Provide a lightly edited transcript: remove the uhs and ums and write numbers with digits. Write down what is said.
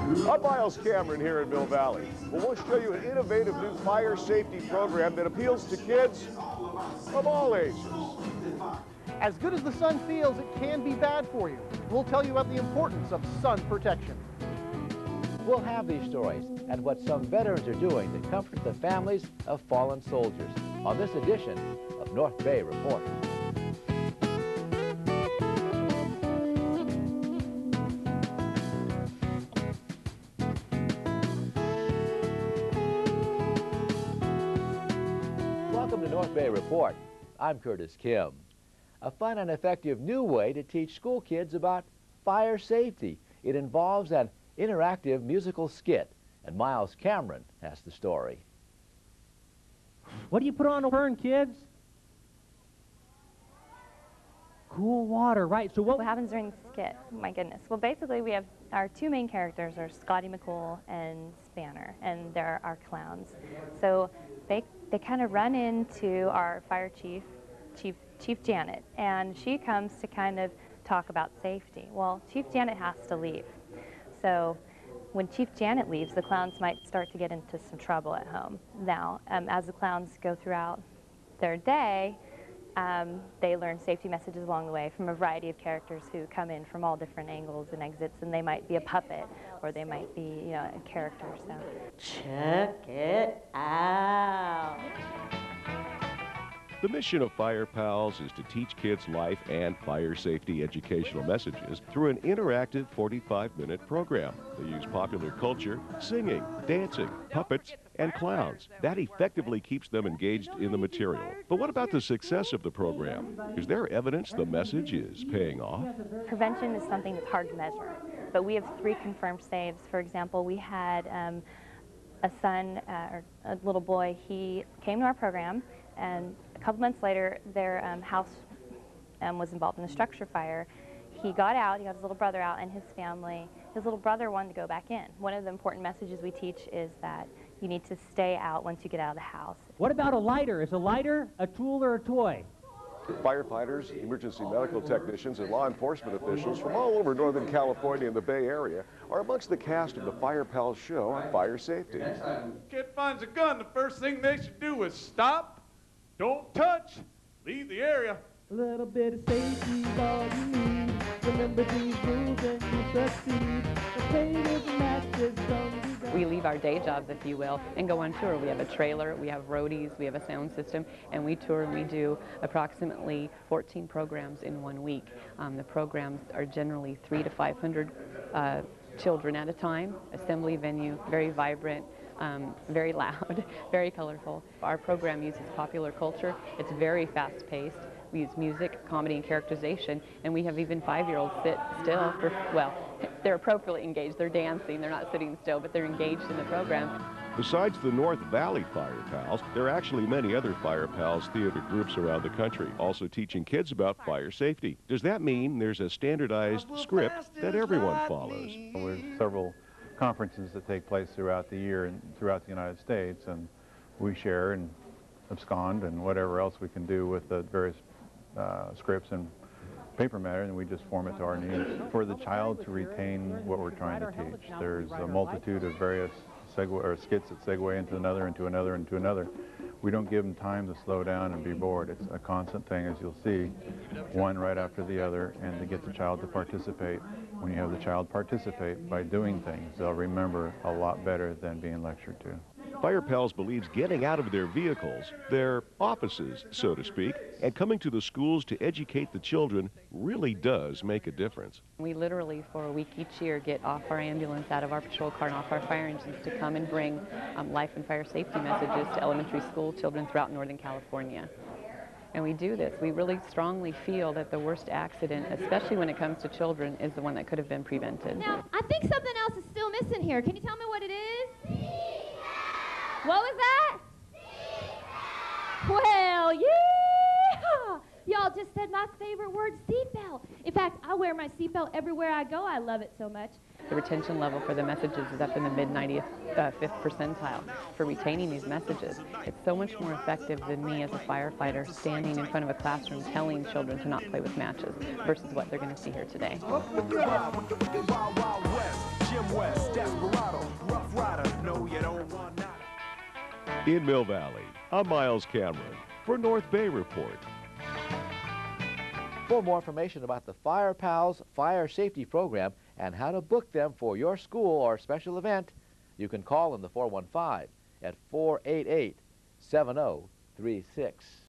I'm Myles Cameron here in Mill Valley. We'll show you an innovative new fire safety program that appeals to kids of all ages. As good as the sun feels, it can be bad for you. We'll tell you about the importance of sun protection. We'll have these stories and what some veterans are doing to comfort the families of fallen soldiers on this edition of North Bay Report. Welcome to North Bay Report. I'm Curtis Kim. A fun and effective new way to teach school kids about fire safety. It involves an interactive musical skit, and Myles Cameron has the story. What do you put on to burn, kids? Cool water, right. So what happens during the skit? My goodness. Well, basically we have our two main characters are Scotty McCool and Spanner, and they're our clowns. So they kind of run into our fire Chief Janet, and she comes to kind of talk about safety. Well, Chief Janet has to leave. So when Chief Janet leaves, the clowns might start to get into some trouble at home. Now, as the clowns go throughout their day, they learn safety messages along the way from a variety of characters who come in from all different angles and exits, and they might be a puppet or they might be, a character. So check it out. The mission of Fire Pals is to teach kids life and fire safety educational messages through an interactive 45-minute program. They use popular culture, singing, dancing, puppets, and clowns. That effectively keeps them engaged in the material. But what about the success of the program? Is there evidence the message is paying off? Prevention is something that's hard to measure, but we have 3 confirmed saves. For example, we had a son, or a little boy, he came to our program, and a couple months later, their house was involved in a structure fire. He got out, he got his little brother out, and his family, his little brother wanted to go back in. One of the important messages we teach is that you need to stay out once you get out of the house. What about a lighter? Is a lighter a tool or a toy? Firefighters, emergency medical technicians, and law enforcement officials from all over Northern California and the Bay Area are amongst the cast of the Fire Pals show on fire safety. Kid finds a gun, the first thing they should do is stop, don't touch, leave the area. A little bit of safety is all you need. Remember these rules and you succeed. The potatoes and matches don't be gone. We leave our day jobs, if you will, and go on tour. We have a trailer, we have roadies, we have a sound system, and we tour and we do approximately 14 programs in 1 week. The programs are generally 300 to 500 children at a time, assembly venue, very vibrant, very loud, very colorful. Our program uses popular culture. It's very fast-paced. We use music, comedy, and characterization, and we have even 5-year-olds sit still for, well, they're appropriately engaged. They're dancing, they're not sitting still, but they're engaged in the program. Besides the North Valley Fire Pals, there are actually many other Fire Pals theater groups around the country, also teaching kids about fire safety. Does that mean there's a standardized script that everyone follows? There's several conferences that take place throughout the year and throughout the United States, and we share and abscond and whatever else we can do with the various scripts and paper matter, and we just form it to our needs. For the child to retain what we're trying to teach, there's a multitude of various skits that segue into another, into another, into another. We don't give them time to slow down and be bored. It's a constant thing, as you'll see, one right after the other, and to get the child to participate. When you have the child participate by doing things, they'll remember a lot better than being lectured to. Fire Pals believes getting out of their vehicles, their offices, so to speak, and coming to the schools to educate the children really does make a difference. We literally, for a week each year, get off our ambulance, out of our patrol car, and off our fire engines to come and bring life and fire safety messages to elementary school children throughout Northern California. And we do this. We really strongly feel that the worst accident, especially when it comes to children, is the one that could have been prevented. Now, I think something else is still missing here. Can you tell me what it is? What was that? Well, yeah! Y'all just said my favorite word, seatbelt. In fact, I wear my seatbelt everywhere I go. I love it so much. The retention level for the messages is up in the mid-95th percentile for retaining these messages. It's so much more effective than me as a firefighter standing in front of a classroom telling children to not play with matches versus what they're going to see here today. In Mill Valley, I'm Myles Cameron for North Bay Report. For more information about the Fire Pals Fire Safety Program and how to book them for your school or special event, you can call in the 415 at 488-7036.